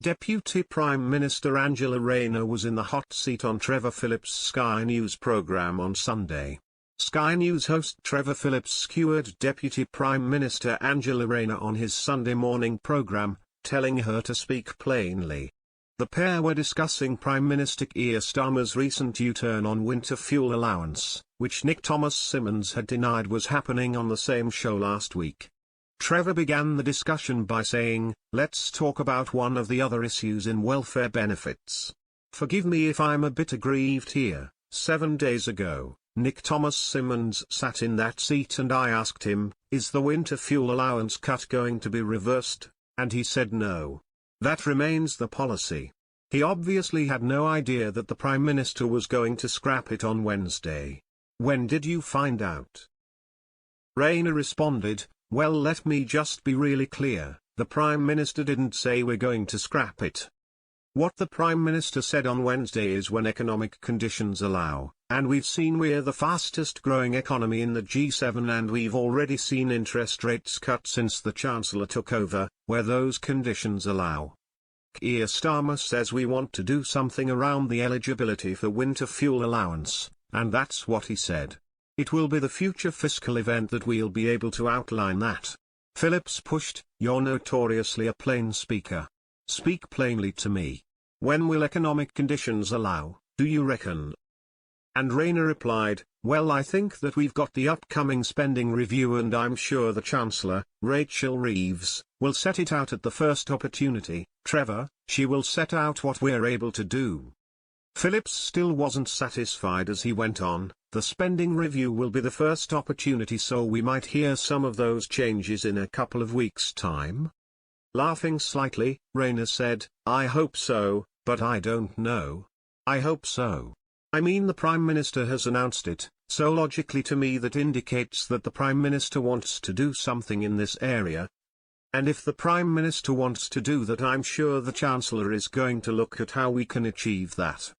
Deputy Prime Minister Angela Rayner was in the hot seat on Trevor Phillips' Sky News programme on Sunday. Sky News host Trevor Phillips skewered Deputy Prime Minister Angela Rayner on his Sunday morning programme, telling her to speak plainly. The pair were discussing Prime Minister Keir Starmer's recent U-turn on Winter Fuel Allowance, which Nick Thomas Simmons had denied was happening on the same show last week. Trevor began the discussion by saying, "Let's talk about one of the other issues in welfare benefits. Forgive me if I'm a bit aggrieved here. 7 days ago, Nick Thomas Simmons sat in that seat and I asked him, is the Winter Fuel Allowance cut going to be reversed? And he said no. That remains the policy." He obviously had no idea that the Prime Minister was going to scrap it on Wednesday. "When did you find out?" Rayner responded, "Well, let me just be really clear, the Prime Minister didn't say we're going to scrap it. What the Prime Minister said on Wednesday is when economic conditions allow, and we've seen we're the fastest growing economy in the G7 and we've already seen interest rates cut since the Chancellor took over, where those conditions allow. Keir Starmer says we want to do something around the eligibility for Winter Fuel Allowance, and that's what he said. It will be the future fiscal event that we'll be able to outline that." Phillips pushed, "You're notoriously a plain speaker. Speak plainly to me. When will economic conditions allow, do you reckon?" And Rayner replied, "Well, I think that we've got the upcoming spending review and I'm sure the Chancellor, Rachel Reeves, will set it out at the first opportunity. Trevor, she will set out what we're able to do." Phillips still wasn't satisfied as he went on, "The spending review will be the first opportunity, so we might hear some of those changes in a couple of weeks' time?" Laughing slightly, Rayner said, "I hope so, but I don't know. I hope so. I mean, the Prime Minister has announced it, so logically to me that indicates that the Prime Minister wants to do something in this area. And if the Prime Minister wants to do that, I'm sure the Chancellor is going to look at how we can achieve that.